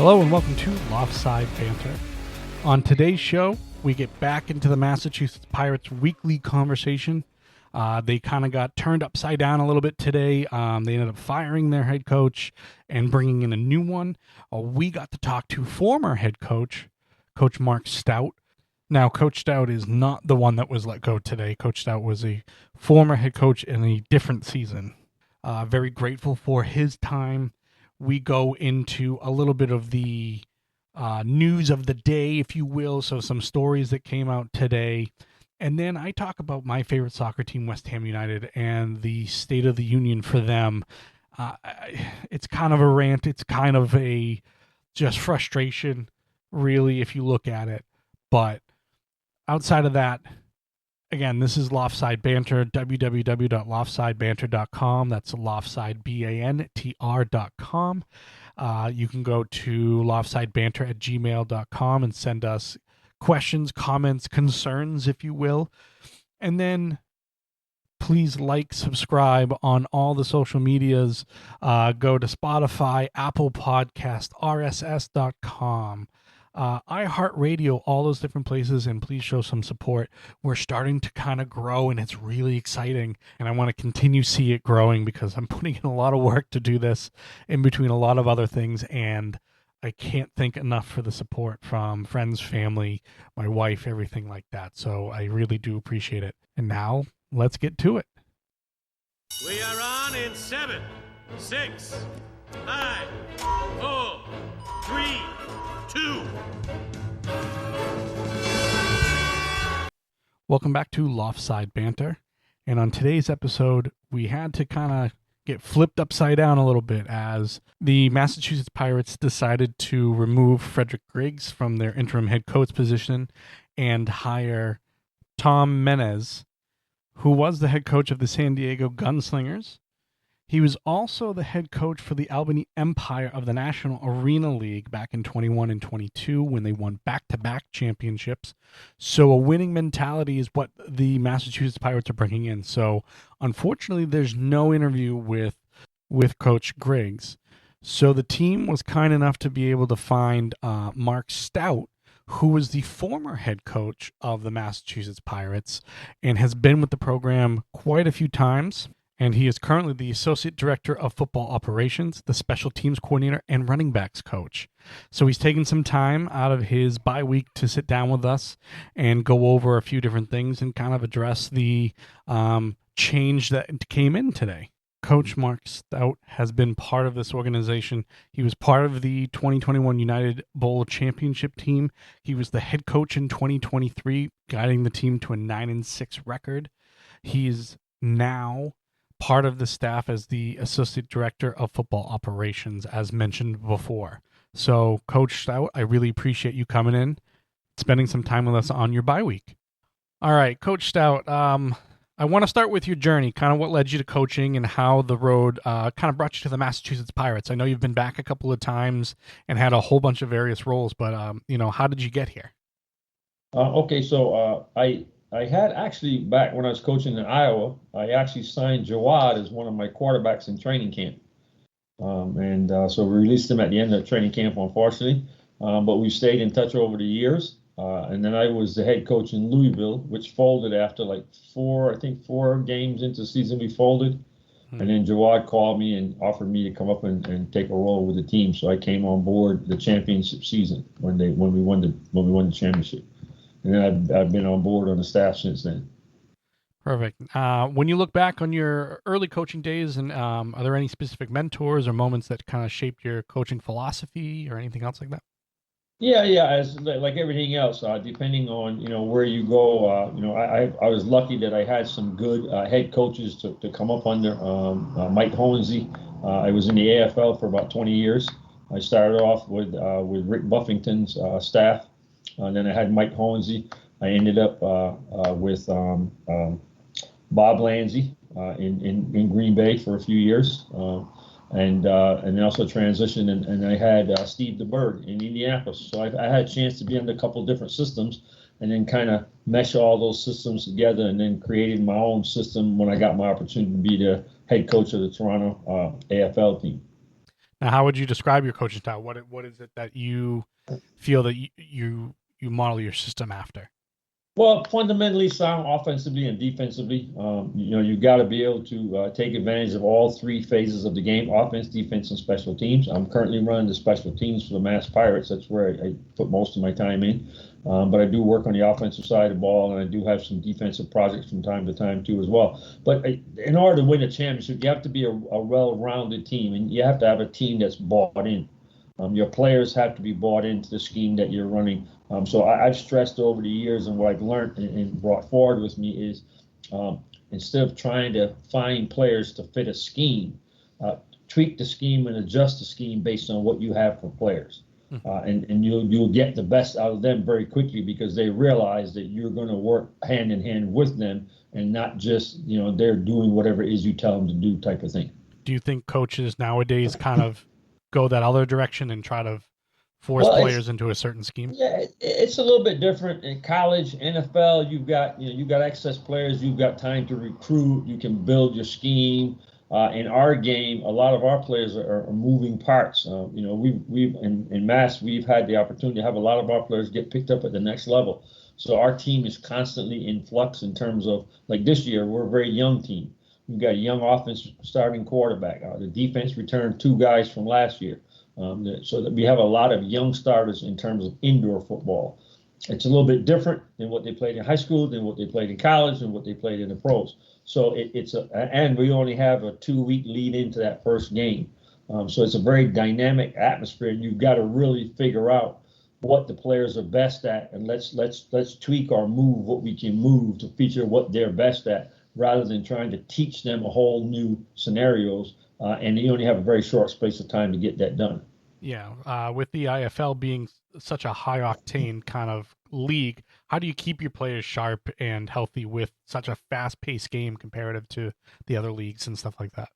Hello and welcome to Loftside Bantr. On today's show, we get back into the Massachusetts Pirates weekly conversation. They kind of got turned upside down a little bit today. They ended up firing their head coach and bringing in a new one. We got to talk to former head coach, Coach Mark Stoute. Now, Coach Stoute is not the one that was let go today. Coach Stoute was a former head coach in a different season. Very grateful for his time. We go into a little bit of the news of the day, if you will, so some stories that came out today. And then I talk about my favorite soccer team, West Ham United, and the state of the union for them. It's kind of a rant. It's kind of a just frustration, really, if you look at it. But outside of that, again, this is Loftside Bantr, www.loftsideBantr.com. That's loftside.bantr.com. You can go to loftsidebanter@gmail.com and send us questions, comments, concerns, if you will. And then please like, subscribe on all the social medias. Go to Spotify, Apple Podcast, RSS.com. iHeartRadio, all those different places, and please show some support. We're starting to kind of grow, and it's really exciting, and I want to continue see it growing because I'm putting in a lot of work to do this in between a lot of other things, and I can't thank enough for the support from friends, family, my wife, everything like that. So I really do appreciate it. And now let's get to it. We are on in 7, 6, 5, 4, 3, 2. Welcome back to Loftside Bantr. And on today's episode, we had to kind of get flipped upside down a little bit as the Massachusetts Pirates decided to remove Frederick Griggs from their interim head coach position and hire Tom Menes, who was the head coach of the San Diego Gunslingers. He was also the head coach for the Albany Empire of the National Arena League back in 21 and 22 when they won back-to-back championships. So a winning mentality is what the Massachusetts Pirates are bringing in. So unfortunately, there's no interview with Coach Griggs. So the team was kind enough to be able to find Mark Stoute, who was the former head coach of the Massachusetts Pirates and has been with the program quite a few times. And he is currently the Associate Director of Football Operations, the Special Teams Coordinator, and Running Backs Coach. So he's taken some time out of his bye week to sit down with us and go over a few different things and kind of address the change that came in today. Coach Mark Stoute has been part of this organization. He was part of the 2021 United Bowl Championship team. He was the head coach in 2023, guiding the team to a 9-6 record. He's now part of the staff as the Associate Director of Football Operations, as mentioned before. So, Coach Stoute, I really appreciate you coming in, spending some time with us on your bye week. All right, Coach Stoute, I want to start with your journey, kind of what led you to coaching and how the road kind of brought you to the Massachusetts Pirates. I know you've been back a couple of times and had a whole bunch of various roles, but, how did you get here? I had actually, back when I was coaching in Iowa, I actually signed Jawad as one of my quarterbacks in training camp. So we released him at the end of training camp, unfortunately. But we stayed in touch over the years. And then I was the head coach in Louisville, which folded after like 4 games into the season, we folded. And then Jawad called me and offered me to come up and take a role with the team. So I came on board the championship season when we won the championship. And then I've been on board on the staff since then. Perfect. When you look back on your early coaching days, and are there any specific mentors or moments that kind of shaped your coaching philosophy or anything else like that? Yeah. As like everything else, depending on where you go, I was lucky that I had some good head coaches to come up under. Mike Hornsey. I was in the AFL for about 20 years. I started off with Rick Buffington's staff. Then I had Mike Hornsey. I ended up with Bob Lanzy in Green Bay for a few years, and then also transitioned and I had Steve DeBerg in Indianapolis. So I had a chance to be under a couple of different systems, and then kind of mesh all those systems together, and then created my own system when I got my opportunity to be the head coach of the Toronto AFL team. Now, how would you describe your coaching style? What is it that you feel that you model your system after? Well, fundamentally sound offensively and defensively. You got to be able to take advantage of all three phases of the game: offense, defense, and special teams. I'm currently running the special teams for the Mass Pirates. That's where I put most of my time in. But I do work on the offensive side of the ball, and I do have some defensive projects from time to time too as well. But in order to win a championship, you have to be a well-rounded team, and you have to have a team that's bought in. Your players have to be bought into the scheme that you're running. So I've stressed over the years, and what I've learned and brought forward with me is instead of trying to find players to fit a scheme, tweak the scheme and adjust the scheme based on what you have for players. And you'll get the best out of them very quickly because they realize that you're going to work hand in hand with them and not just, they're doing whatever it is you tell them to do type of thing. Do you think coaches nowadays kind of go that other direction and try to force players into a certain scheme? Yeah, it's a little bit different in college, NFL. You've got excess players. You've got time to recruit. You can build your scheme. In our game, a lot of our players are moving parts. We've in Mass, we've had the opportunity to have a lot of our players get picked up at the next level. So our team is constantly in flux in terms of, like this year, we're a very young team. We've got a young offense starting quarterback. The defense returned 2 guys from last year. So that we have a lot of young starters in terms of indoor football. It's a little bit different than what they played in high school, than what they played in college, and what they played in the pros. So and we only have a 2-week lead into that first game. So it's a very dynamic atmosphere, and you've got to really figure out what the players are best at, and let's tweak or move what we can move to feature what they're best at, rather than trying to teach them a whole new scenarios. And you only have a very short space of time to get that done. Yeah, with the IFL being such a high octane kind of league, how do you keep your players sharp and healthy with such a fast paced game comparative to the other leagues and stuff like that?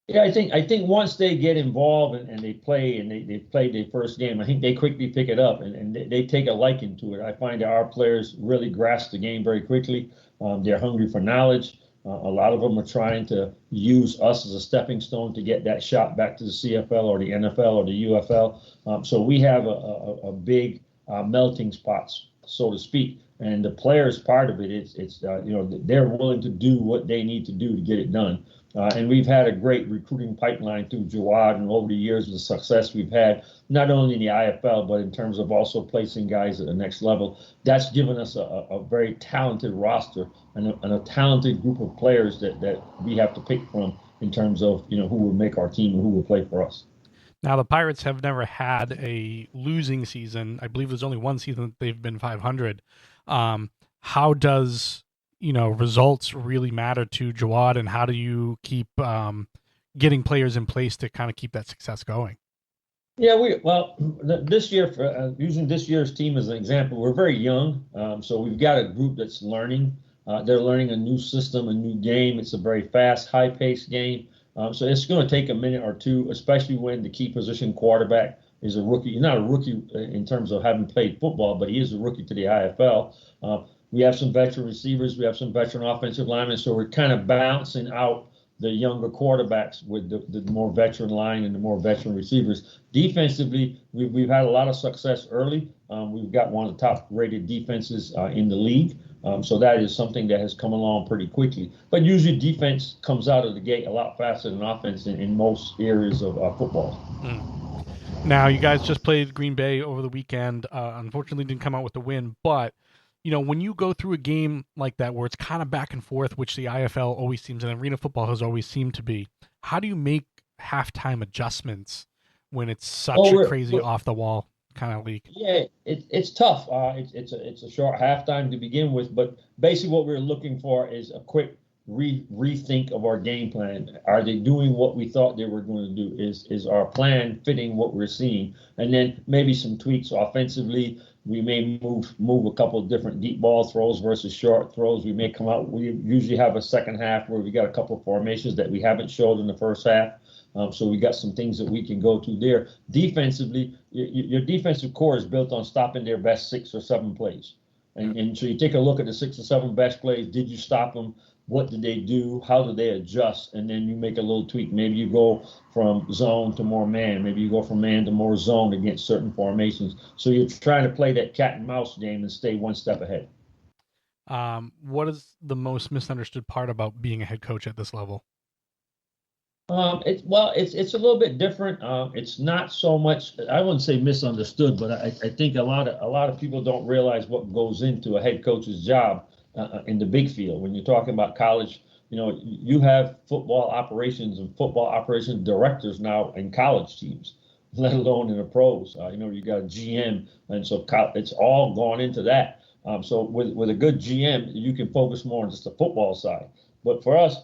Yeah, I think once they get involved and they play and they played their first game, I think they quickly pick it up and they take a liking to it. I find that our players really grasp the game very quickly. They're hungry for knowledge. A lot of them are trying to use us as a stepping stone to get that shot back to the CFL or the NFL or the UFL. So we have a big melting spots, so to speak. And the players part of it, they're willing to do what they need to do to get it done. And we've had a great recruiting pipeline through Jawad, and over the years, the success we've had, not only in the IFL, but in terms of also placing guys at the next level. That's given us a very talented roster and a talented group of players that we have to pick from in terms of who will make our team and who will play for us. Now, the Pirates have never had a losing season. I believe there's only one season that they've been 500. How does results really matter to Jawad, and how do you keep getting players in place to kind of keep that success going? Yeah, this year, using this year's team as an example, we're very young, so we've got a group that's learning. They're learning a new system, a new game. It's a very fast, high-paced game. So it's going to take a minute or two, especially when the key position quarterback is a rookie. He's not a rookie in terms of having played football, but he is a rookie to the IFL. We have some veteran receivers. We have some veteran offensive linemen. So we're kind of balancing out the younger quarterbacks with the more veteran line and the more veteran receivers. Defensively, we've had a lot of success early. We've got one of the top-rated defenses in the league. So that is something that has come along pretty quickly. But usually defense comes out of the gate a lot faster than offense in most areas of football. Now, you guys just played Green Bay over the weekend. Unfortunately, didn't come out with the win, but when you go through a game like that where it's kind of back and forth, which the IFL always seems and arena football has always seemed to be, how do you make halftime adjustments when it's such a crazy off-the-wall kind of league? Yeah, it's tough. It's a short halftime to begin with, but basically what we're looking for is a quick rethink of our game plan. Are they doing what we thought they were going to do? Is our plan fitting what we're seeing? And then maybe some tweaks offensively. We may move a couple of different deep ball throws versus short throws. We may come out. We usually have a second half where we got a couple of formations that we haven't showed in the first half. So we got some things that we can go to there. Defensively, your defensive core is built on stopping their best 6 or 7 plays. And so you take a look at the 6 or 7 best plays. Did you stop them? What did they do? How did they adjust? And then you make a little tweak. Maybe you go from zone to more man. Maybe you go from man to more zone against certain formations. So you're trying to play that cat and mouse game and stay one step ahead. What is the most misunderstood part about being a head coach at this level? It's a little bit different. It's not so much, I wouldn't say misunderstood, but I think a lot of people don't realize what goes into a head coach's job in the big field. When you're talking about college, you have football operations and football operations directors now in college teams, let alone in the pros. You got a GM, and so it's all gone into that. So with a good GM, you can focus more on just the football side. But for us,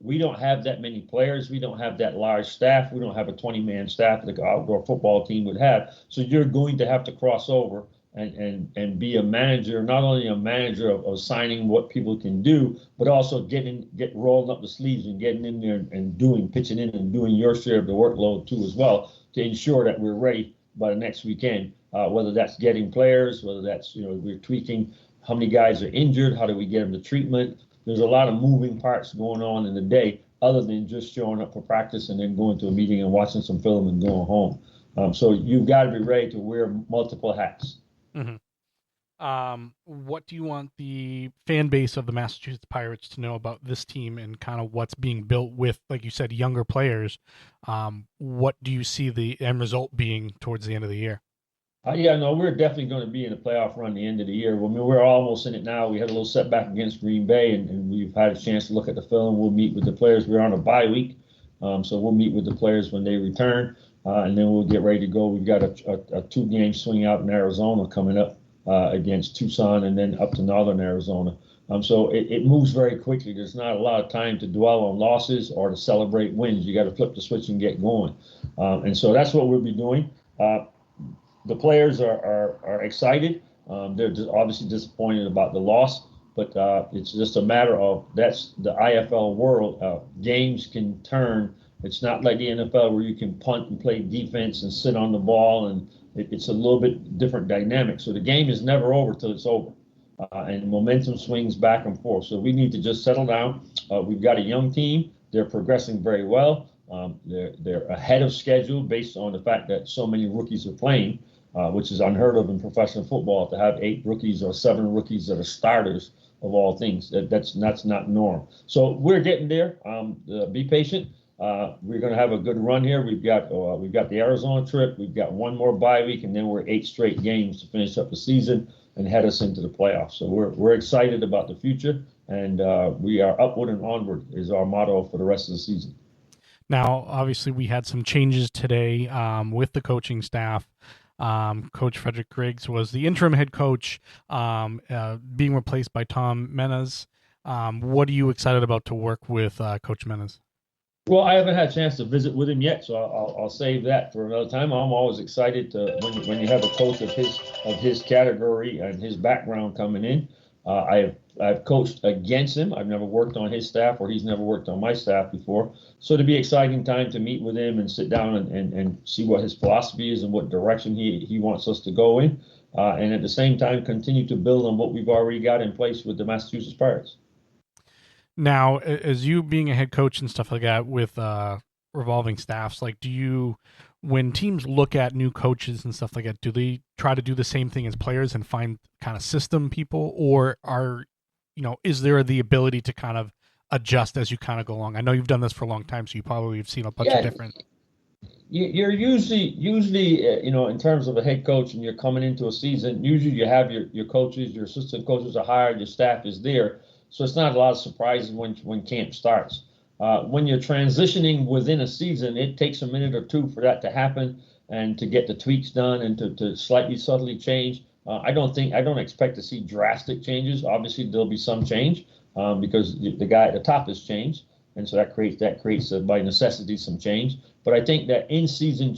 we don't have that many players. We don't have that large staff. We don't have a 20-man staff like an outdoor football team would have. So you're going to have to cross over and be a manager, not only a manager of signing what people can do, but also get rolling up the sleeves and getting in there and pitching in and doing your share of the workload too as well, to ensure that we're ready by the next weekend. Whether that's getting players, whether that's we're tweaking how many guys are injured, how do we get them to treatment. There's a lot of moving parts going on in the day, other than just showing up for practice and then going to a meeting and watching some film and going home. So you've got to be ready to wear multiple hats. Mm-hmm. What do you want the fan base of the Massachusetts Pirates to know about this team and kind of what's being built with, like you said, younger players? What do you see the end result being towards the end of the year? We're definitely going to be in a playoff run at the end of the year. I mean, we're almost in it now. We had a little setback against Green Bay, and we've had a chance to look at the film. We'll meet with the players. We're on a bye week, so we'll meet with the players when they return, and then we'll get ready to go. We've got a 2-game swing out in Arizona coming up against Tucson, and then up to Northern Arizona. So it moves very quickly. There's not a lot of time to dwell on losses or to celebrate wins. You got to flip the switch and get going, and so that's what we'll be doing. The players are excited. They're just obviously disappointed about the loss, but it's just a matter of that's the IFL world. Games can turn. It's not like the NFL where you can punt and play defense and sit on the ball, and it's a little bit different dynamic. So the game is never over till it's over, and momentum swings back and forth. So we need to just settle down. We've got a young team. They're progressing very well. They're ahead of schedule based on the fact that so many rookies are playing. Which is unheard of in professional football, to have 8 rookies or 7 rookies that are starters of all things. That's not norm. So we're getting there. Be patient. We're going to have a good run here. We've got the Arizona trip. We've got one more bye week, and then we're 8 straight games to finish up the season and head us into the playoffs. So we're excited about the future, and we are upward and onward is our motto for the rest of the season. Now, obviously, we had some changes today with the coaching staff. Coach Frederick Griggs was the interim head coach, being replaced by Tom Menas. What are you excited about to work with Coach Menas? Well, I haven't had a chance to visit with him yet, so I'll save that for another time. I'm always excited to when you have a coach of his category and his background coming in. I've coached against him. I've never worked on his staff, or he's never worked on my staff before. So it'll be an exciting time to meet with him and sit down and see what his philosophy is and what direction he wants us to go in. And at the same time, continue to build on what we've already got in place with the Massachusetts Pirates. Now, as you being a head coach and stuff like that with revolving staffs, like when teams look at new coaches and stuff like that, do they try to do the same thing as players and find kind of system people, or is there the ability to kind of adjust as you kind of go along? I know you've done this for a long time, so you probably have seen a bunch of different. You're usually in terms of a head coach, and you're coming into a season, usually you have your coaches, your assistant coaches are hired, your staff is there. So it's not a lot of surprises when camp starts. When you're transitioning within a season, it takes a minute or two for that to happen and to get the tweaks done and to slightly subtly change. I don't expect to see drastic changes. Obviously, there'll be some change because the guy at the top has changed, and so that creates by necessity some change. But I think that in-season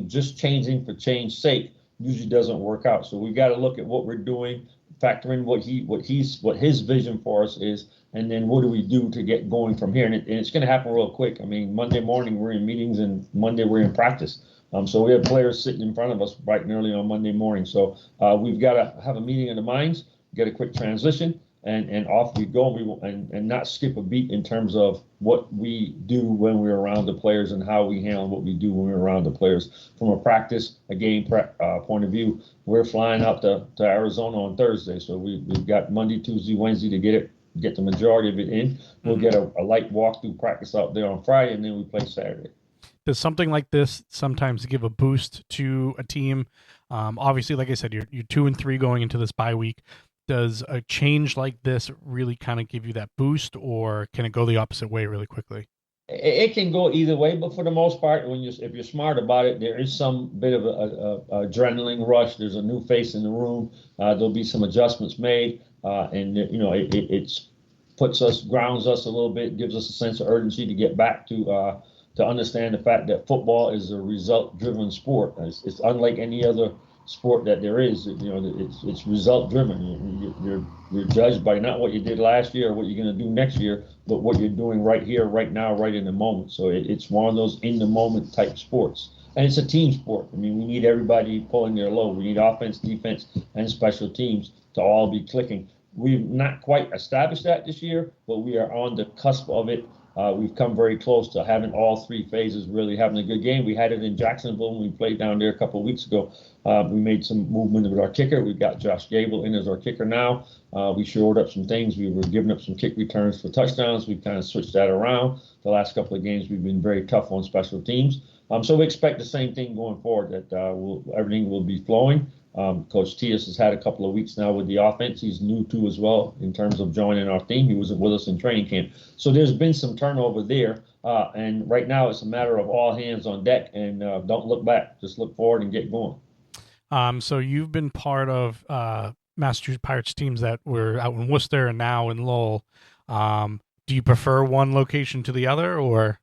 just changing for change's sake, usually doesn't work out. So we got to look at what we're doing, factor in what his vision for us is, and then what do we do to get going from here? And it's going to happen real quick. I mean, Monday morning we're in meetings, and Monday we're in practice. So we have players sitting in front of us bright and early on Monday morning. So we've got to have a meeting of the minds. get a quick transition, and off we go. And not skip a beat in terms of what we do when we're around the players and how we handle what we do when we're around the players. From a practice, a game point of view, we're flying out to Arizona on Thursday, so we've got Monday, Tuesday, Wednesday to get the majority of it in. We'll get a light walkthrough practice out there on Friday, and then we play Saturday. Does something like this sometimes give a boost to a team? Obviously, like I said, you're 2-3 going into this bye week. Does a change like this really kind of give you that boost, or can it go the opposite way really quickly? It can go either way, but for the most part, if you're smart about it, there is some bit of a adrenaline rush. There's a new face in the room. There'll be some adjustments made, and it's grounds us a little bit, gives us a sense of urgency to get back to understand the fact that football is a result-driven sport. It's unlike any other sport that there is. It's result-driven. You're judged by not what you did last year or what you're going to do next year, but what you're doing right here, right now, right in the moment. So it's one of those in-the-moment type sports. And it's a team sport. I mean, we need everybody pulling their load. We need offense, defense, and special teams to all be clicking. We've not quite established that this year, but we are on the cusp of it. We've come very close to having all three phases really having a good game. We had it in Jacksonville when we played down there a couple of weeks ago. We made some movement with our kicker. We've got Josh Gable in as our kicker now. We shored up some things. We were giving up some kick returns for touchdowns. We've kind of switched that around. The last couple of games, we've been very tough on special teams. So we expect the same thing going forward, that everything will be flowing. Coach Tias has had a couple of weeks now with the offense. He's new too as well in terms of joining our team. He wasn't with us in training camp. So there's been some turnover there. And right now it's a matter of all hands on deck, and don't look back. Just look forward and get going. So you've been part of Massachusetts Pirates teams that were out in Worcester and now in Lowell. Do you prefer one location to the other, or?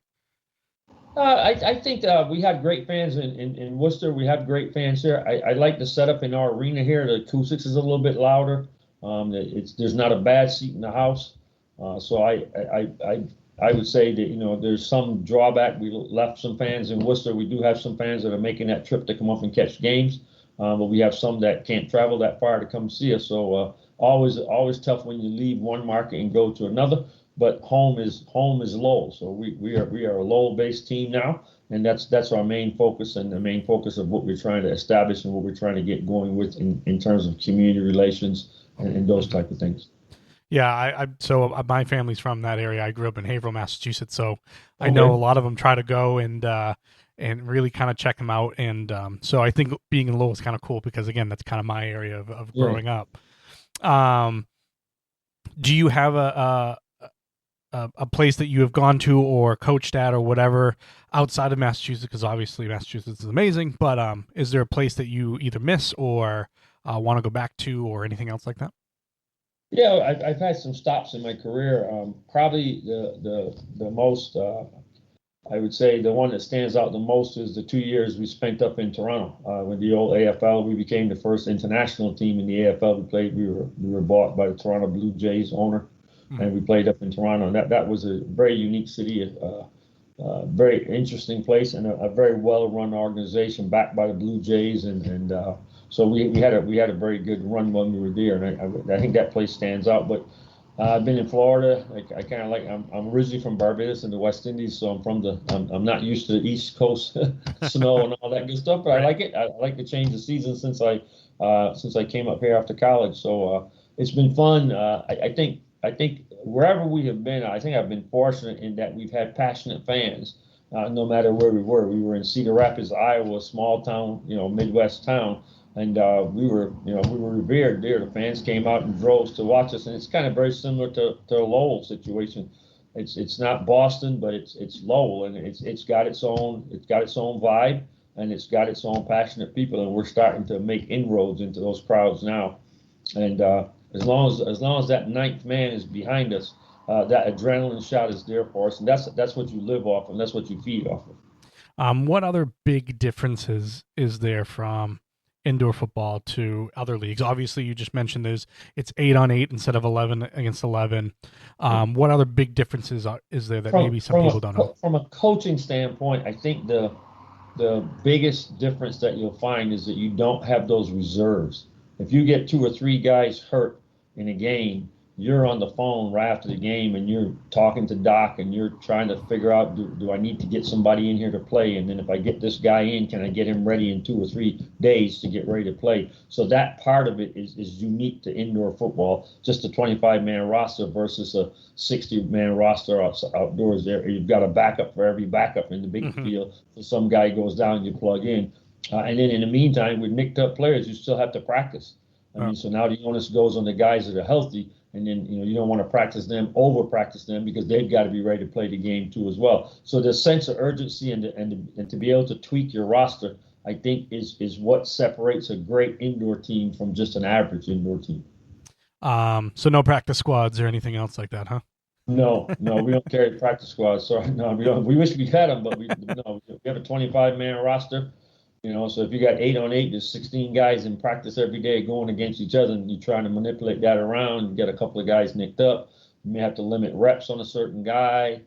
I think we had great fans in Worcester. We have great fans here. I like the setup in our arena here. The acoustics is a little bit louder. There's not a bad seat in the house. So I would say that there's some drawback. We left some fans in Worcester. We do have some fans that are making that trip to come up and catch games. But we have some that can't travel that far to come see us. So always tough when you leave one market and go to another. But home is Lowell, so we are a Lowell-based team now, and that's our main focus and the main focus of what we're trying to establish and what we're trying to get going with in terms of community relations and those type of things. Yeah, so my family's from that area. I grew up in Haverhill, Massachusetts, so I know a lot of them try to go and really kind of check them out. And so I think being in Lowell is kind of cool because again, that's kind of my area of growing up. Do you have a place that you have gone to or coached at or whatever outside of Massachusetts? Because obviously Massachusetts is amazing, but is there a place that you either miss or want to go back to or anything else like that? Yeah, I've had some stops in my career. Probably the most, I would say the one that stands out the most is the 2 years we spent up in Toronto with the old AFL. We became the first international team in the AFL we played. We were bought by the Toronto Blue Jays owner. And we played up in Toronto, and that was a very unique city, a very interesting place, and a very well-run organization backed by the Blue Jays, and so we had a very good run when we were there, and I think that place stands out. But I've been in Florida. I kind of like. I'm originally from Barbados in the West Indies, so I'm not used to the East Coast snow and all that good stuff, but I like it. I like to change the season since I came up here after college, so it's been fun. I think wherever we have been, I think I've been fortunate in that we've had passionate fans, no matter where we were. We were in Cedar Rapids, Iowa, a small town, Midwest town, and we were revered there. The fans came out in droves to watch us, and it's kind of very similar to a Lowell situation. It's not Boston, but it's Lowell, and it's got its own vibe, and it's got its own passionate people, and we're starting to make inroads into those crowds now, and. As long as that ninth man is behind us, that adrenaline shot is there for us, and that's what you live off, and that's what you feed off of. What other big differences is there from indoor football to other leagues? Obviously, you just mentioned it's 8-on-8 instead of 11 against 11. What other big differences is there that maybe some people don't know? From a coaching standpoint, I think the biggest difference that you'll find is that you don't have those reserves. If you get 2 or 3 guys hurt, in a game, you're on the phone right after the game and you're talking to Doc and you're trying to figure out, do I need to get somebody in here to play? And then if I get this guy in, can I get him ready in 2 or 3 days to get ready to play? So that part of it is unique to indoor football, just a 25-man roster versus a 60-man roster outdoors. There, you've got a backup for every backup in the big field. So some guy goes down, you plug in. And then in the meantime, with nicked up players, you still have to practice. I mean, so now the onus goes on the guys that are healthy. And then, you don't want to practice them, over practice them, because they've got to be ready to play the game too as well. So the sense of urgency and to be able to tweak your roster, I think is what separates a great indoor team from just an average indoor team. So no practice squads or anything else like that, huh? No, we don't carry practice squads. Sorry, no, we don't. We wish we had them, but we have a 25-man roster. So if you got 8-on-8, there's 16 guys in practice every day going against each other, and you're trying to manipulate that around. You get a couple of guys nicked up. You may have to limit reps on a certain guy.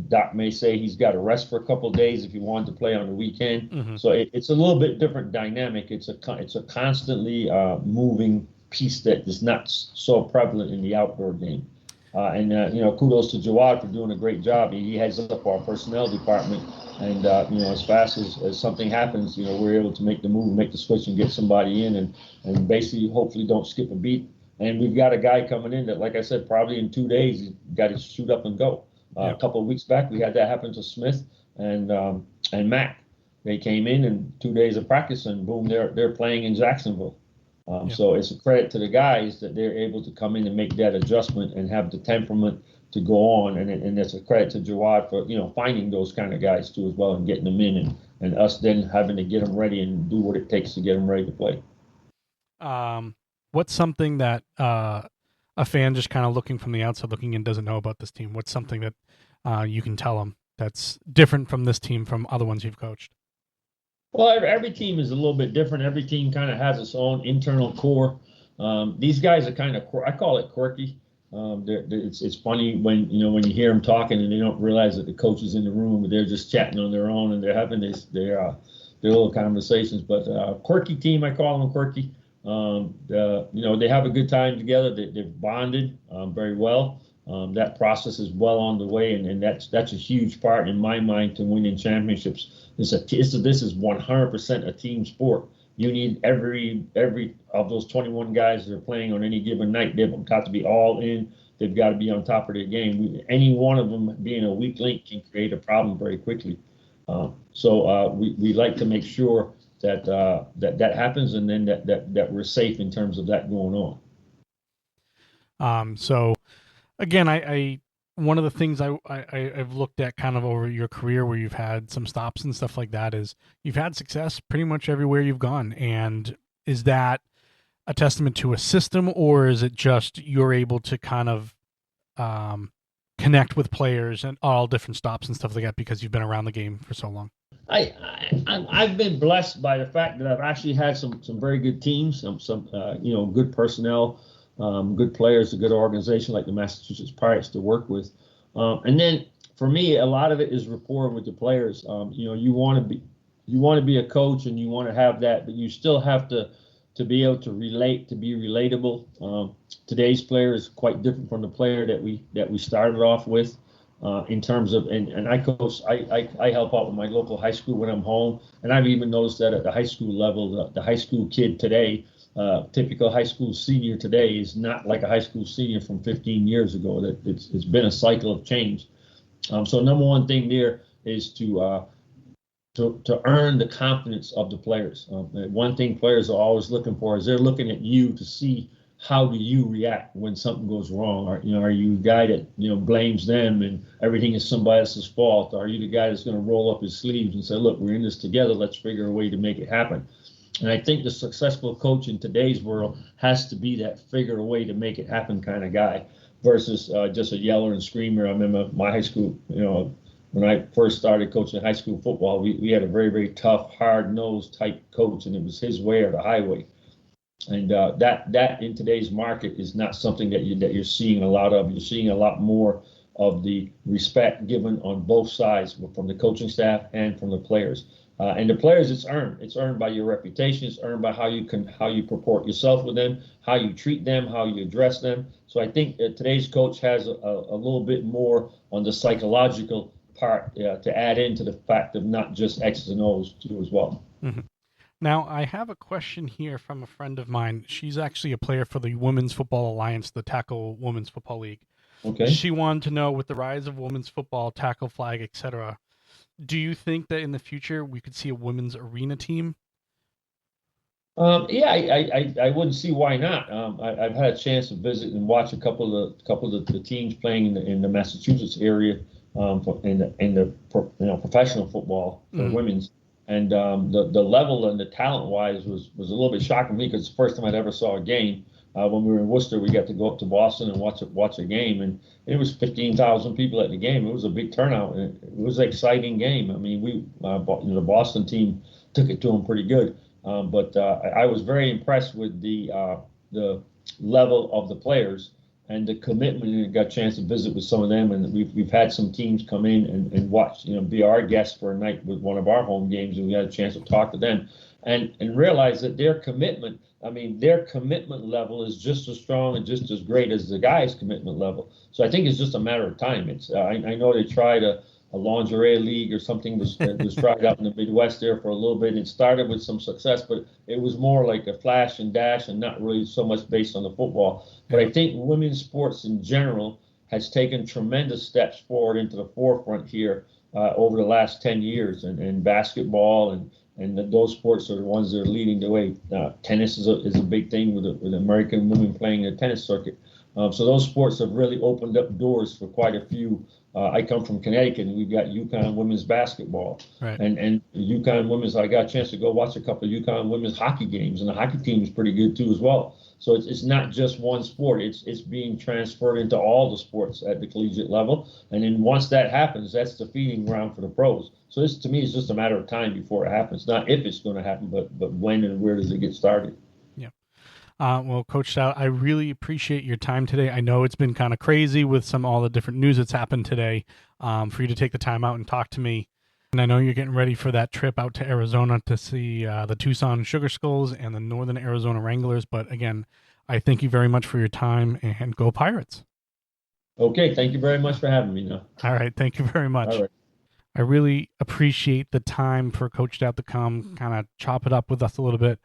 Doc may say he's got to rest for a couple of days if he wanted to play on the weekend. So it's a little bit different dynamic. It's a constantly moving piece that is not so prevalent in the outdoor game. Kudos to Jawad for doing a great job. He heads up our personnel department. And, as fast as something happens, we're able to make the move, make the switch, and get somebody in and basically hopefully don't skip a beat. And we've got a guy coming in that, like I said, probably in 2 days, he's got to shoot up and go. A couple of weeks back, we had that happen to Smith and Mac. They came in 2 days of practice, and boom, they're playing in Jacksonville. So it's a credit to the guys that they're able to come in and make that adjustment and have the temperament to go on, and it's a credit to Jawad for finding those kind of guys too as well and getting them in, and us then having to get them ready and do what it takes to get them ready to play. What's something that a fan just kind of looking from the outside looking in doesn't know about this team? What's something that you can tell them that's different from this team from other ones you've coached? Well, every team is a little bit different. Every team kind of has its own internal core. These guys are kind of, I call it quirky. It's funny when you hear them talking and they don't realize that the coach is in the room, but they're just chatting on their own and they're having their little conversations. But quirky team, I call them quirky. They have a good time together. They've bonded very well. That process is well on the way, and that's a huge part in my mind to winning championships. This is 100% a team sport. You need every of those 21 guys that are playing on any given night. They've got to be all in. They've got to be on top of their game. Any one of them being a weak link can create a problem very quickly. So we like to make sure that happens, and then that we're safe in terms of that going on. So again, I one of the things I've looked at kind of over your career where you've had some stops and stuff like that is you've had success pretty much everywhere you've gone. And is that a testament to a system, or is it just you're able to kind of connect with players and all different stops and stuff like that because you've been around the game for so long? I've been blessed by the fact that I've actually had some very good teams, some good personnel, good players, a good organization like the Massachusetts Pirates to work with. And then for me, a lot of it is rapport with the players. You want to be a coach and you want to have that, but you still have to be able to relate, to be relatable. Today's player is quite different from the player that we started off with. In terms of, and I coach, I help out with my local high school when I'm home, and I've even noticed that at the high school level, the high school kid today, typical high school senior today is not like a high school senior from 15 years ago. That it's been a cycle of change. So number one thing there is to earn the confidence of the players. One thing players are always looking for is they're looking at you to see how do you react when something goes wrong. Are you the guy that blames them and everything is somebody else's fault? Are you the guy that's going to roll up his sleeves and say, look, we're in this together, let's figure a way to make it happen? And I think the successful coach in today's world has to be that figure a way to make it happen kind of guy versus just a yeller and screamer. I remember my high school, when I first started coaching high school football, we had a very, very tough, hard-nosed type coach, and it was his way or the highway. And that in today's market is not something that you're seeing a lot of. You're seeing a lot more of the respect given on both sides, from the coaching staff and from the players. And the players, it's earned. It's earned by your reputation. It's earned by how you purport yourself with them, how you treat them, how you address them. So I think today's coach has a little bit more on the psychological part to add into the fact of not just X's and O's too as well. Mm-hmm. Now, I have a question here from a friend of mine. She's actually a player for the Women's Football Alliance, the Tackle Women's Football League. Okay. She wanted to know, with the rise of women's football, tackle flag, etc., do you think that in the future we could see a women's arena team? Yeah, I wouldn't see why not. I've had a chance to visit and watch a couple of the teams playing in the Massachusetts area in the professional football for women's, and the level and the talent wise was a little bit shocking to me because it's the first time I'd ever saw a game. When we were in Worcester, we got to go up to Boston and watch a game, and it was 15,000 people at the game. It was a big turnout, and it was an exciting game. I mean, the Boston team took it to them pretty good. But I was very impressed with the level of the players and the commitment. And I got a chance to visit with some of them, and we've had some teams come in and watch, be our guests for a night with one of our home games, and we had a chance to talk to them and realize that their commitment level is just as strong and just as great as the guys' commitment level. So I think it's just a matter of time. It's I know they tried a lingerie league or something was tried out in the Midwest there for a little bit. It started with some success, but it was more like a flash and dash and not really so much based on the football. But I think women's sports in general has taken tremendous steps forward into the forefront here over the last 10 years. And basketball and those sports are the ones that are leading the way. Tennis is a big thing with American women playing the tennis circuit. So those sports have really opened up doors for quite a few. I come from Connecticut, and we've got UConn women's basketball. Right. And UConn women's, I got a chance to go watch a couple of UConn women's hockey games, and the hockey team is pretty good too as well. So it's not just one sport. It's being transferred into all the sports at the collegiate level. And then once that happens, that's the feeding ground for the pros. So this, to me, is just a matter of time before it happens. Not if it's going to happen, but when and where does it get started? Well, Coach Stoute, I really appreciate your time today. I know it's been kind of crazy with all the different news that's happened today, for you to take the time out and talk to me. And I know you're getting ready for that trip out to Arizona to see the Tucson Sugar Skulls and the Northern Arizona Wranglers. But again, I thank you very much for your time, and go Pirates. Okay, thank you very much for having me now. All right, thank you very much. All right. I really appreciate the time for Coach Stoute to come kind of chop it up with us a little bit,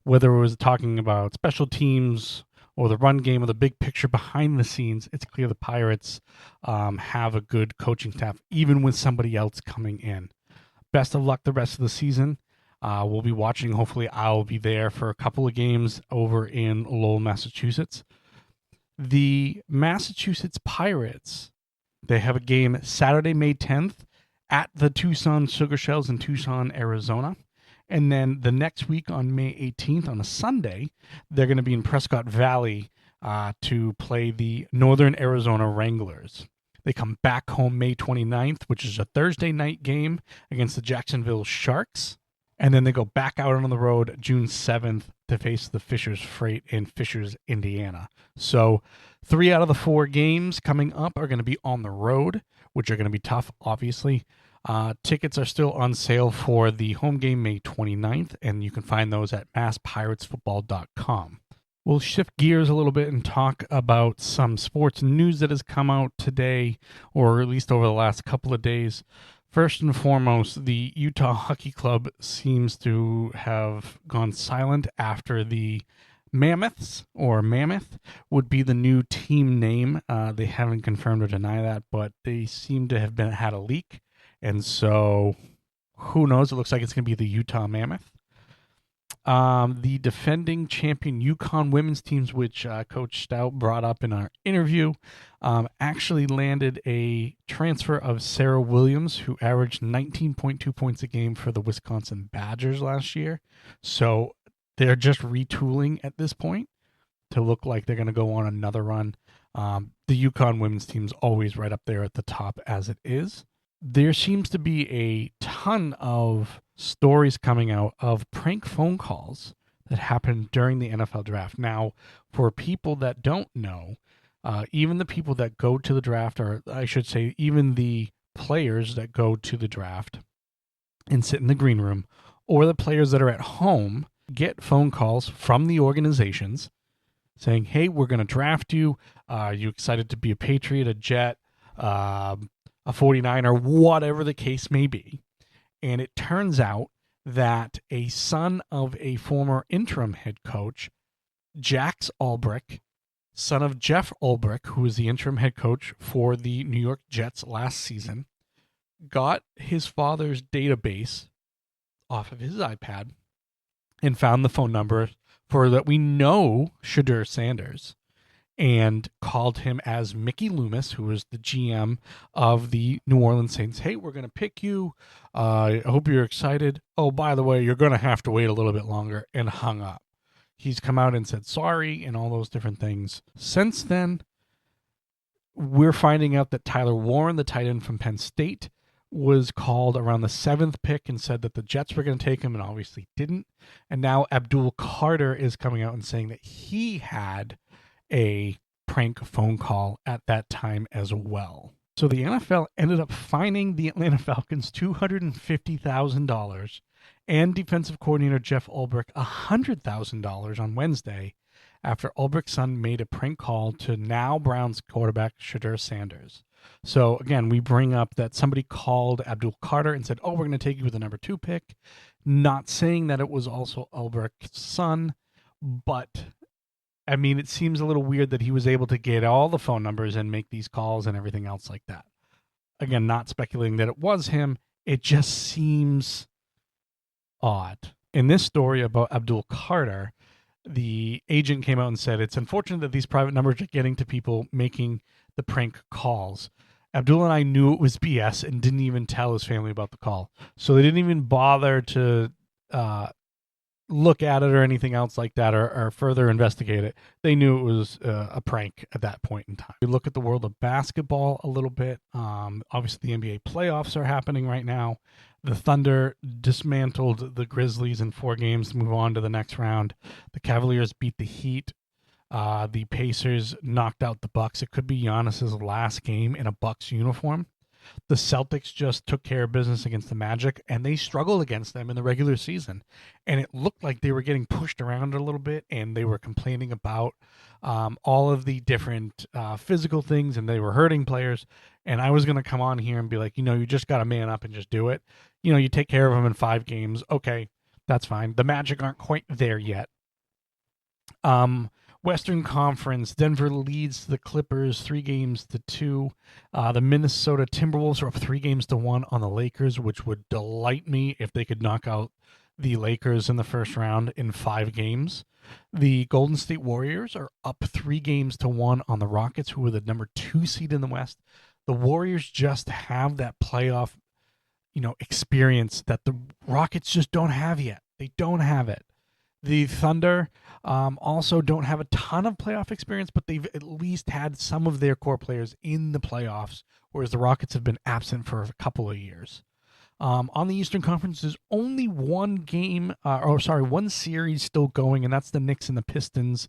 whether it was talking about special teams or the run game or the big picture behind the scenes. It's clear the Pirates have a good coaching staff, even with somebody else coming in. Best of luck the rest of the season. We'll be watching. Hopefully I'll be there for a couple of games over in Lowell, Massachusetts. The Massachusetts Pirates, they have a game Saturday, May 10th at the Tucson Sugar Shells in Tucson, Arizona. And then the next week on May 18th, on a Sunday, they're going to be in Prescott Valley to play the Northern Arizona Wranglers. They come back home May 29th, which is a Thursday night game against the Jacksonville Sharks. And then they go back out on the road June 7th to face the Fishers Freight in Fishers, Indiana. So 3 out of the 4 games coming up are going to be on the road, which are going to be tough, obviously. Tickets are still on sale for the home game May 29th, and you can find those at masspiratesfootball.com. We'll shift gears a little bit and talk about some sports news that has come out today, or at least over the last couple of days. First and foremost, the Utah Hockey Club seems to have gone silent after the Mammoths, or Mammoth, would be the new team name. They haven't confirmed or denied that, but they seem to have had a leak. And so, who knows? It looks like it's going to be the Utah Mammoth. The defending champion UConn women's teams, which Coach Stoute brought up in our interview, actually landed a transfer of Sarah Williams, who averaged 19.2 points a game for the Wisconsin Badgers last year. So they're just retooling at this point to look like they're going to go on another run. The UConn women's team's always right up there at the top as it is. There seems to be a ton of stories coming out of prank phone calls that happened during the NFL draft. Now, for people that don't know, even the people that go to the draft, or I should say, even the players that go to the draft, and sit in the green room, or the players that are at home get phone calls from the organizations saying, hey, we're going to draft you. Are you excited to be a Patriot, a Jet, a 49er, whatever the case may be? And it turns out that a son of a former interim head coach, Jax Ulbrich, son of Jeff Ulbrich, who was the interim head coach for the New York Jets last season, got his father's database off of his iPad and found the phone number for that we know Shadur Sanders, and called him as Mickey Loomis, who was the GM of the New Orleans Saints. Hey, we're going to pick you. I hope you're excited. Oh, by the way, you're going to have to wait a little bit longer, and hung up. He's come out and said sorry and all those different things. Since then, we're finding out that Tyler Warren, the tight end from Penn State, was called around the 7th pick and said that the Jets were going to take him, and obviously didn't. And now Abdul Carter is coming out and saying that he had a prank phone call at that time as well. So the NFL ended up fining the Atlanta Falcons $250,000 and defensive coordinator Jeff Ulbrich $100,000 on Wednesday after Ulbrich's son made a prank call to now Browns quarterback Shadur Sanders. So again, we bring up that somebody called Abdul Carter and said, oh, we're going to take you with the number 2 pick, not saying that it was also Ulbrich's son, but I mean, it seems a little weird that he was able to get all the phone numbers and make these calls and everything else like that. Again, not speculating that it was him. It just seems odd. In this story about Abdul Carter, the agent came out and said, it's unfortunate that these private numbers are getting to people making the prank calls. Abdul and I knew it was BS and didn't even tell his family about the call. So they didn't even bother to look at it or anything else like that, or further investigate it. They knew it was a prank at that point in time. We look at the world of basketball a little bit. Obviously, the NBA playoffs are happening right now. The Thunder dismantled the Grizzlies in 4 games to move on to the next round. The Cavaliers beat the Heat. The Pacers knocked out the Bucks. It could be Giannis's last game in a Bucks uniform. The Celtics just took care of business against the Magic, and they struggled against them in the regular season. And it looked like they were getting pushed around a little bit, and they were complaining about all of the different physical things, and they were hurting players. And I was going to come on here and be like, you just got to man up and just do it. You take care of them in 5 games. Okay, that's fine. The Magic aren't quite there yet. Western Conference, Denver leads the Clippers 3-2. The Minnesota Timberwolves are up 3-1 on the Lakers, which would delight me if they could knock out the Lakers in the first round in 5 games. The Golden State Warriors are up 3-1 on the Rockets, who are the number 2 seed in the West. The Warriors just have that playoff, experience that the Rockets just don't have yet. They don't have it. The Thunder also don't have a ton of playoff experience, but they've at least had some of their core players in the playoffs, whereas the Rockets have been absent for a couple of years. On the Eastern Conference, there's only one series still going, and that's the Knicks and the Pistons.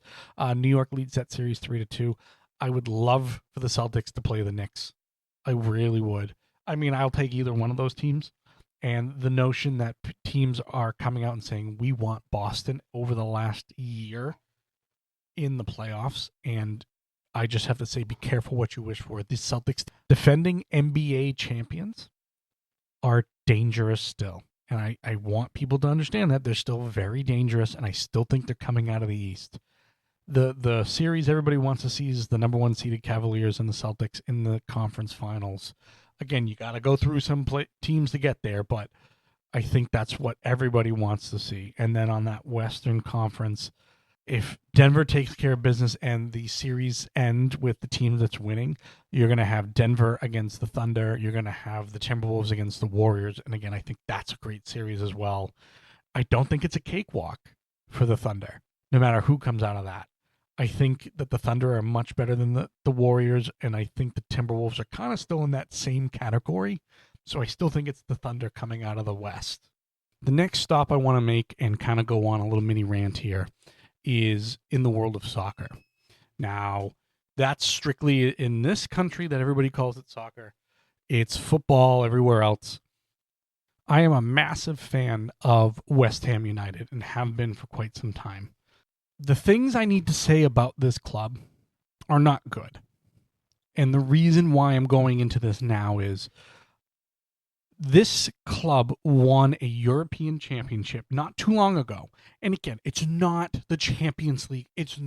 New York leads that series 3-2. I would love for the Celtics to play the Knicks. I really would. I mean, I'll take either one of those teams. And the notion that teams are coming out and saying, we want Boston over the last year in the playoffs. And I just have to say, be careful what you wish for. The Celtics, defending NBA champions, are dangerous still. And I want people to understand that they're still very dangerous. And I still think they're coming out of the East. The series everybody wants to see is the number 1 seeded Cavaliers and the Celtics in the conference finals. Again, you got to go through some teams to get there, but I think that's what everybody wants to see. And then on that Western Conference, if Denver takes care of business and the series end with the team that's winning, you're going to have Denver against the Thunder. You're going to have the Timberwolves against the Warriors. And again, I think that's a great series as well. I don't think it's a cakewalk for the Thunder, no matter who comes out of that. I think that the Thunder are much better than the Warriors, and I think the Timberwolves are kind of still in that same category. So I still think it's the Thunder coming out of the West. The next stop I want to make and kind of go on a little mini rant here is in the world of soccer. Now, that's strictly in this country that everybody calls it soccer. It's football everywhere else. I am a massive fan of West Ham United and have been for quite some time. The things I need to say about this club are not good. And the reason why I'm going into this now is this club won a European championship not too long ago. And again, it's not the Champions League. It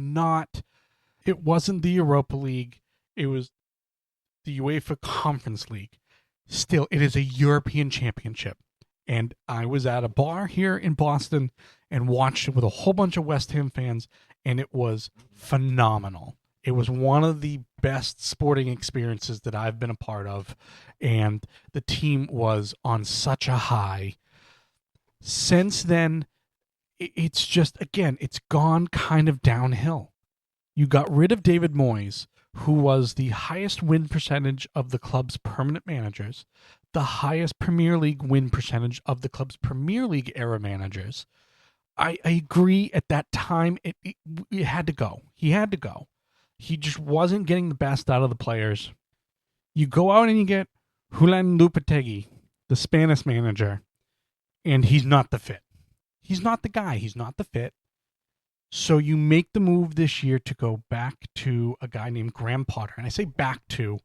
wasn't the Europa League. It was the UEFA Conference League. Still, it is a European championship. And I was at a bar here in Boston and watched it with a whole bunch of West Ham fans, and it was phenomenal. It was one of the best sporting experiences that I've been a part of, and the team was on such a high. Since then, it's just, again, it's gone kind of downhill. You got rid of David Moyes, who was the highest win percentage of the club's permanent managers, the highest Premier League win percentage of the club's Premier League era managers. I agree at that time it had to go. He had to go. He just wasn't getting the best out of the players. You go out and you get Julen Lopetegui, the Spanish manager, and he's not the fit. He's not the guy. He's not the fit. So you make the move this year to go back to a guy named Graham Potter. And I say back to,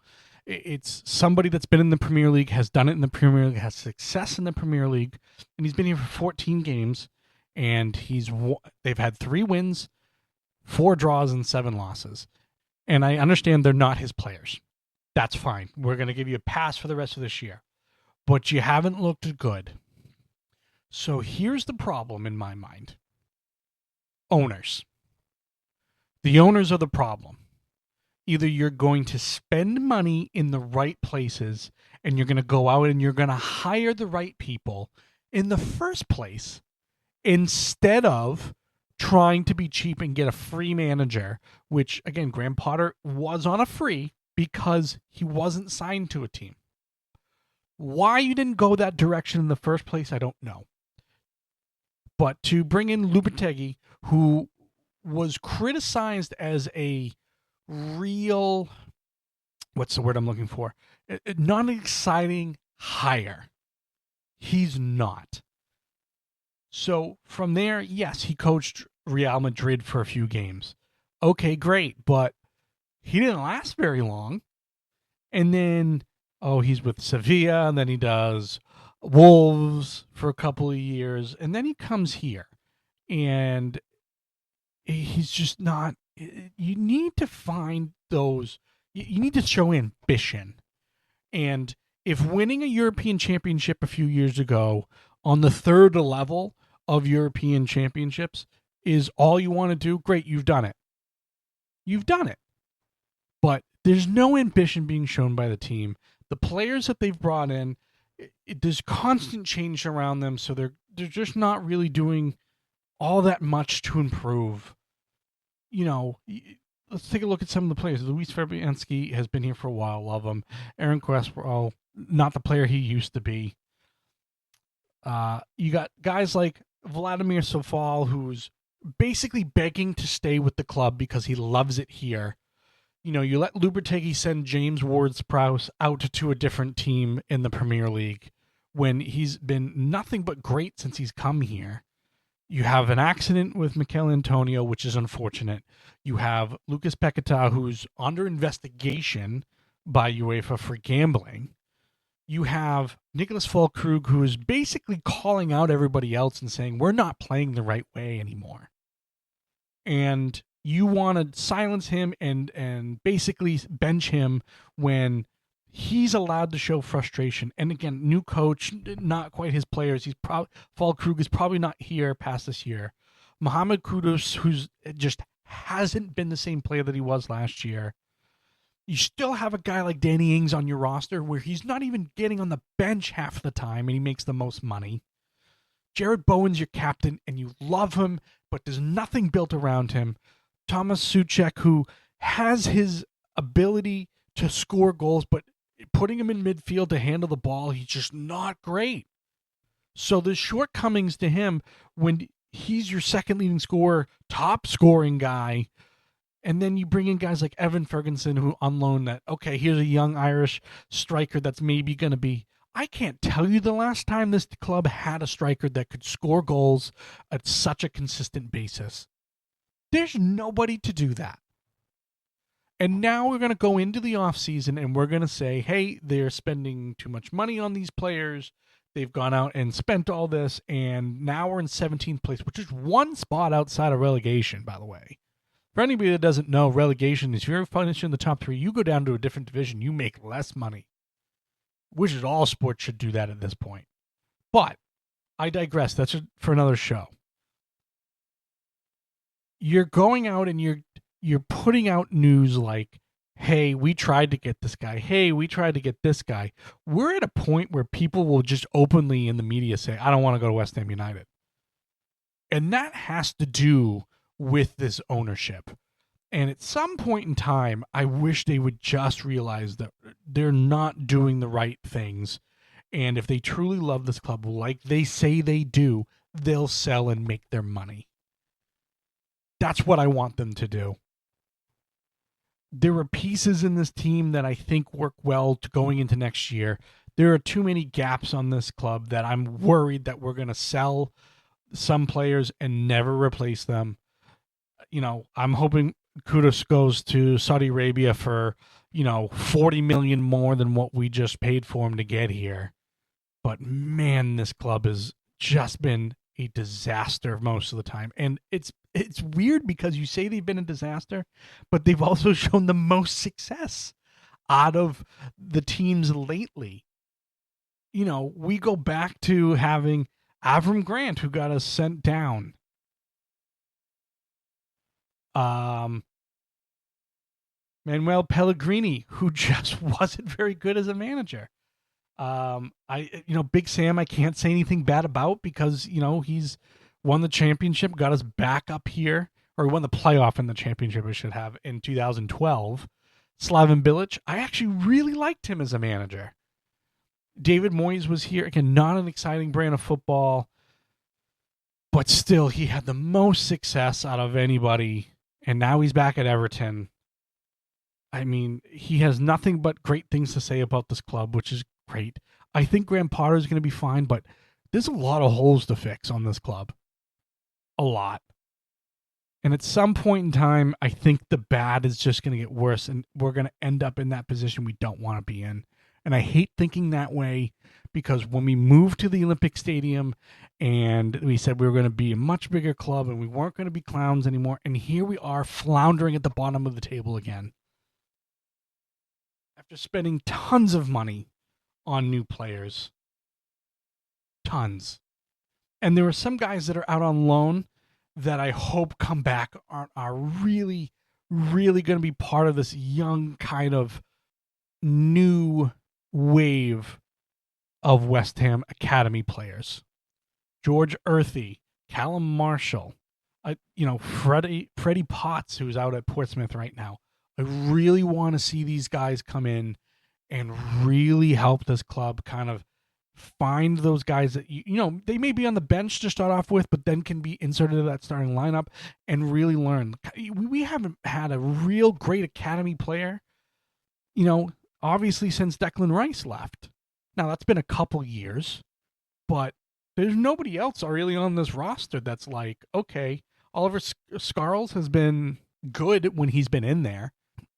it's somebody that's been in the Premier League, has done it in the Premier League, has success in the Premier League, and he's been here for 14 games, and they've had 3 wins, 4 draws, and 7 losses. And I understand they're not his players. That's fine. We're going to give you a pass for the rest of this year. But you haven't looked good. So here's the problem in my mind. Owners. The owners are the problem. Either you're going to spend money in the right places and you're going to go out and you're going to hire the right people in the first place instead of trying to be cheap and get a free manager, which, again, Graham Potter was on a free because he wasn't signed to a team. Why you didn't go that direction in the first place, I don't know. But to bring in Lopetegui, who was criticized as a real, what's the word I'm looking for? Not an exciting hire. He's not. So from there, yes, he coached Real Madrid for a few games. Okay, great, but he didn't last very long. And then, he's with Sevilla, and then he does Wolves for a couple of years, and then he comes here. And he's just not, you need to find those, you need to show ambition. And if winning a European championship a few years ago on the third level of European championships is all you want to do, great, you've done it. You've done it. But there's no ambition being shown by the team. The players that they've brought in, there's constant change around them, so they're just not really doing all that much to improve. You know, let's take a look at some of the players. Luis Fabianski has been here for a while. Love him. Aaron Crespo, not the player he used to be. You got guys like Vladimir Sofal, who's basically begging to stay with the club because he loves it here. You know, you let Lopetegui send James Ward-Prowse out to a different team in the Premier League when he's been nothing but great since he's come here. You have an accident with Mikel Antonio, which is unfortunate. You have Lucas Paquetá, who's under investigation by UEFA for gambling. You have Nicholas Füllkrug, who is basically calling out everybody else and saying, we're not playing the right way anymore. And you want to silence him and basically bench him when he's allowed to show frustration. And again, new coach, not quite his players. Füllkrug is probably not here past this year. Mohamed Kudus, who's just hasn't been the same player that he was last year. You still have a guy like Danny Ings on your roster where he's not even getting on the bench half the time and he makes the most money. Jared Bowen's your captain and you love him, but there's nothing built around him. Thomas Souček, who has his ability to score goals, but putting him in midfield to handle the ball, he's just not great. So there's shortcomings to him when he's your second leading scorer, top scoring guy. And then you bring in guys like Evan Ferguson, who on loan that, okay, here's a young Irish striker that's maybe going to be I can't tell you the last time this club had a striker that could score goals at such a consistent basis. There's nobody to do that. And now we're going to go into the offseason and we're going to say, hey, they're spending too much money on these players. They've gone out and spent all this, and now we're in 17th place, which is one spot outside of relegation, by the way. For anybody that doesn't know, relegation is if you're finishing in the top 3, you go down to a different division, you make less money. Which is all sports should do that at this point. But I digress. That's for another show. You're going out and you're putting out news like, hey, we tried to get this guy. Hey, we tried to get this guy. We're at a point where people will just openly in the media say, I don't want to go to West Ham United. And that has to do with this ownership. And at some point in time, I wish they would just realize that they're not doing the right things. And if they truly love this club like they say they do, they'll sell and make their money. That's what I want them to do. There are pieces in this team that I think work well to going into next year. There are too many gaps on this club that I'm worried that we're going to sell some players and never replace them. You know, I'm hoping Kudus goes to Saudi Arabia for, 40 million more than what we just paid for him to get here. But man, this club has just been a disaster most of the time. And it's weird because you say they've been a disaster, but they've also shown the most success out of the teams lately. We go back to having Avram Grant, who got us sent down. Manuel Pellegrini, who just wasn't very good as a manager. Big Sam, I can't say anything bad about because, he's won the championship, got us back up here, or won the playoff in the championship, I should have, in 2012. Slaven Bilic, I actually really liked him as a manager. David Moyes was here. Again, not an exciting brand of football, but still, he had the most success out of anybody, and now he's back at Everton. I mean, he has nothing but great things to say about this club, which is great. I think Graham Potter is going to be fine, but there's a lot of holes to fix on this club. A lot. And at some point in time, I think the bad is just going to get worse, and we're going to end up in that position we don't want to be in. And I hate thinking that way because when we moved to the Olympic Stadium and we said we were going to be a much bigger club and we weren't going to be clowns anymore, and here we are floundering at the bottom of the table again. After spending tons of money on new players. Tons. And there are some guys that are out on loan that I hope come back are really, really going to be part of this young kind of new wave of West Ham Academy players. George Earthy, Callum Marshall, Freddie Potts, who's out at Portsmouth right now. I really want to see these guys come in and really help this club kind of find those guys that, they may be on the bench to start off with, but then can be inserted into that starting lineup and really learn. We haven't had a real great academy player, obviously since Declan Rice left. Now, that's been a couple years, but there's nobody else really on this roster that's like, okay, Oliver Scarles has been good when he's been in there.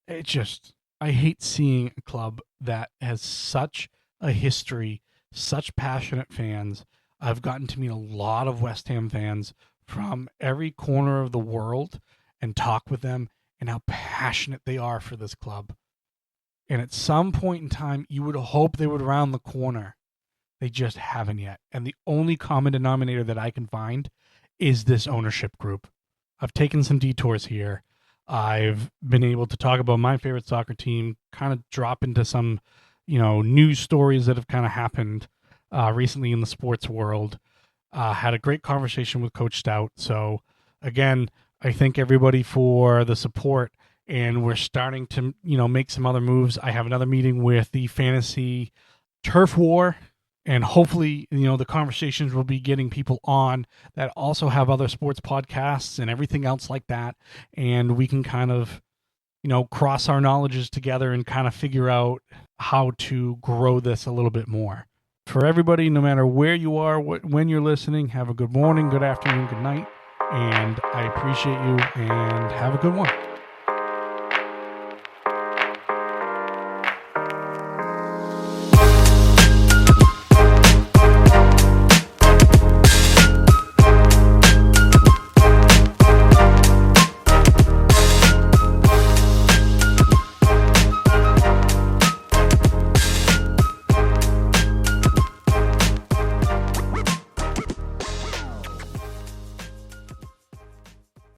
I hate seeing a club that has such a history, such passionate fans. I've gotten to meet a lot of West Ham fans from every corner of the world and talk with them and how passionate they are for this club. And at some point in time, you would hope they would round the corner. They just haven't yet. And the only common denominator that I can find is this ownership group. I've taken some detours here. I've been able to talk about my favorite soccer team, kind of drop into some, news stories that have kind of happened recently in the sports world. Had a great conversation with Coach Stoute. So, again, I thank everybody for the support, and we're starting to, make some other moves. I have another meeting with the Fantasy Turf War, and hopefully, the conversations will be getting people on that also have other sports podcasts and everything else like that. And we can kind of, cross our knowledges together and kind of figure out how to grow this a little bit more. for everybody, no matter where you are, when you're listening, have a good morning, good afternoon, good night. And I appreciate you, and have a good one.